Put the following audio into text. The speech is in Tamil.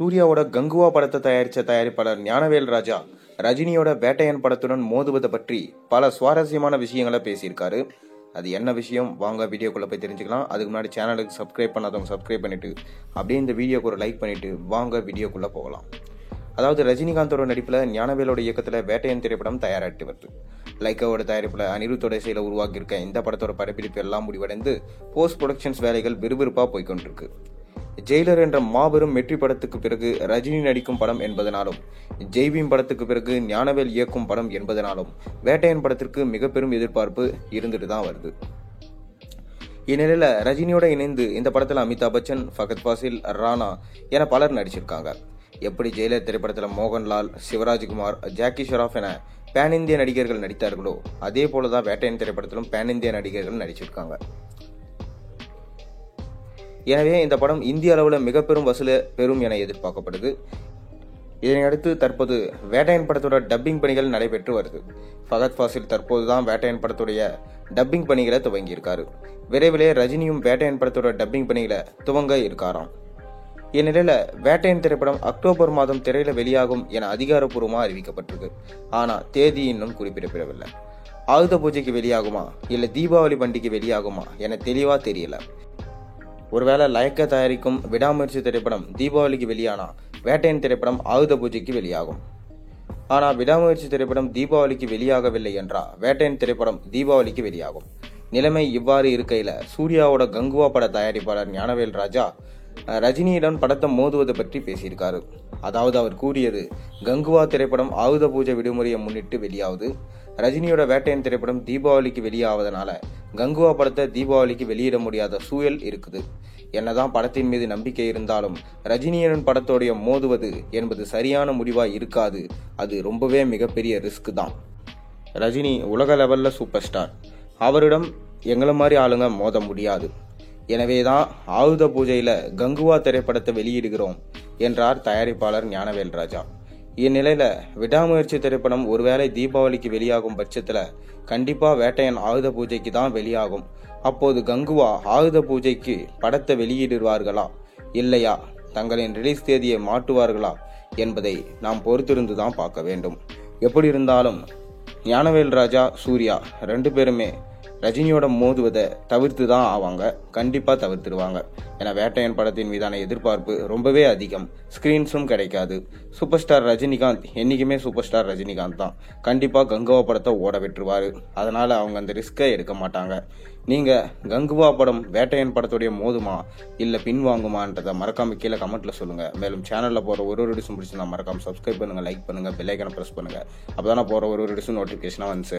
சூர்யாவோட கங்குவா படத்தை தயாரித்த தயாரிப்பாளர் ஞானவேல் ராஜா ரஜினியோட வேட்டையன் படத்துடன் மோதுவதை பற்றி பல சுவாரஸ்யமான விஷயங்களை பேசியிருக்காரு. அது என்ன விஷயம் வாங்க வீடியோக்குள்ள போய் தெரிஞ்சுக்கலாம். அதுக்கு முன்னாடி சேனலுக்கு சப்ஸ்கிரைப் பண்ணாதவங்க சப்ஸ்கிரைப் பண்ணிட்டு அப்படியே இந்த வீடியோக்கு ஒரு லைக் பண்ணிட்டு வாங்க வீடியோக்குள்ள போகலாம். அதாவது ரஜினிகாந்தோட நடிப்புல ஞானவேலோட இயக்கத்துல வேட்டையன் திரைப்படம் தயாராகிட்டு வருது. லைக்காவோட தயாரிப்புல அனிருத்தோட இசையில உருவாக்கி இருக்க இந்த படத்தோட படப்பிடிப்பு எல்லாம் முடிவடைந்து போஸ்ட் ப்ரொடக்ஷன்ஸ் வேலைகள் விறுவிறுப்பா போய்கொண்டிருக்கு. ஜெயிலர் என்ற மாபெரும் வெற்றி படத்துக்கு பிறகு ரஜினி நடிக்கும் படம் என்பதனாலும் ஜெய்பீம் படத்துக்கு பிறகு ஞானவேல் இயக்கும் படம் என்பதனாலும் வேட்டையன் படத்திற்கு மிக பெரும் எதிர்பார்ப்பு இருந்துட்டு தான் வருது. இந்நிலையில ரஜினியோட இணைந்து இந்த படத்துல அமிதாப் பச்சன், ஃபகத் ஃபாசில், ராணா என பலர் நடிச்சிருக்காங்க. எப்படி ஜெயிலர் திரைப்படத்துல மோகன்லால், சிவராஜ்குமார், ஜாக்கி ஷெராப் என பேன் இந்திய நடிகர்கள் நடித்தார்களோ அதே போலதான் வேட்டையன் திரைப்படத்திலும் பேன் இந்திய நடிகர்கள் நடிச்சிருக்காங்க. எனவே இந்த படம் இந்திய அளவில் மிக பெரும் வசூலை பெறும் என எதிர்பார்க்கப்படுது. இதனையடுத்து தற்போது வேட்டையன் படத்தோட டப்பிங் பணிகள் நடைபெற்று வருது. ஃபகத் ஃபாசில் தற்போதுதான் வேட்டையன் படத்துடைய டப்பிங் பணிகளை துவங்கியிருக்காரு. விரைவிலே ரஜினியும் வேட்டையன் படத்தோட டப்பிங் பணிகளை துவங்க இருக்காராம். இந்நிலையில வேட்டையன் திரைப்படம் அக்டோபர் மாதம் திரையில வெளியாகும் என அதிகாரப்பூர்வமா அறிவிக்கப்பட்டிருக்கு. ஆனா தேதி இன்னும் குறிப்பிடப்படவில்லை. ஆயுத பூஜைக்கு வெளியாகுமா இல்ல தீபாவளி பண்டிகை வெளியாகுமா என தெளிவா தெரியல. ஒருவேளை லைக்கா தயாரிக்கும் விடாமுயற்சி திரைப்படம் தீபாவளிக்கு வெளியானா வேட்டையன் திரைப்படம் ஆயுத பூஜைக்கு வெளியாகும். ஆனா விடாமுயற்சி திரைப்படம் தீபாவளிக்கு வெளியாகவில்லை என்றா வேட்டையன் திரைப்படம் தீபாவளிக்கு வெளியாகும். நிலைமை இவ்வாறு இருக்கையில சூர்யாவோட கங்குவா பட தயாரிப்பாளர் ஞானவேல் ராஜா ரஜினியுடன் படத்தை மோதுவது பற்றி பேசியிருக்காரு. அதாவது அவர் கூறியது, கங்குவா திரைப்படம் ஆயுத பூஜை விடுமுறையை முன்னிட்டு வெளியாகுது. ரஜினியோட வேட்டையன் திரைப்படம் தீபாவளிக்கு வெளியாவதனால கங்குவா படத்தை தீபாவளிக்கு வெளியிட முடியாத சூழல் இருக்குது. என்னதான் படத்தின் மீது நம்பிக்கை இருந்தாலும் ரஜினியுடன் படத்தோடைய மோதுவது என்பது சரியான முடிவா இருக்காது. அது ரொம்பவே மிகப்பெரிய ரிஸ்க் தான். ரஜினி உலக லெவல்ல சூப்பர் ஸ்டார். அவரிடம் எங்களை மாதிரி ஆளுங்க மோத முடியாது. எனவேதான் ஆயுத பூஜையில கங்குவா திரைப்படத்தை வெளியிடுகிறோம் என்றார் தயாரிப்பாளர் ஞானவேல் ராஜா. இந்நிலையில விடாமுயற்சி திரைப்படம் ஒருவேளை தீபாவளிக்கு வெளியாகும் பட்சத்துல கண்டிப்பா வேட்டையன் ஆயுத பூஜைக்கு தான் வெளியாகும். அப்போது கங்குவா ஆயுத பூஜைக்கு படத்தை வெளியிடுவார்களா இல்லையா, தங்களின் ரிலீஸ் தேதியை மாற்றுவார்களா என்பதை நாம் பொறுத்திருந்து தான் பார்க்க வேண்டும். எப்படி இருந்தாலும் ஞானவேல் ராஜா, சூர்யா ரெண்டு பேருமே ரஜினியோட மோதுவதை தவிர்த்து தான் ஆவாங்க. கண்டிப்பா தவிர்த்துடுவாங்க. ஏன்னா வேட்டையன் படத்தின் மீதான எதிர்பார்ப்பு ரொம்பவே அதிகம். ஸ்கிரீன்ஸும் கிடைக்காது. சூப்பர் ஸ்டார் ரஜினிகாந்த் என்னைக்குமே சூப்பர் ஸ்டார் ரஜினிகாந்த் தான். கண்டிப்பா கங்குவா படத்தை ஓட விட்டுருவாரு. அதனால அவங்க அந்த ரிஸ்கை எடுக்க மாட்டாங்க. நீங்க கங்குவா படம் வேட்டையன் படத்துடைய மோதுமா இல்ல பின்வாங்குமான்றதை மறக்காம கீழே கமெண்ட்ல சொல்லுங்க. மேலும் சேனல்ல போற ஒரு டிஷும் பிடிச்சிருந்தா மறக்காம சப்ஸ்கிரைப் பண்ணுங்க, லைக் பண்ணுங்க, பெல் ஐகானை பிரஸ் பண்ணுங்க. அப்பதான் போற ஒரு டிஷும் நோட்டிபிகேஷனா வந்து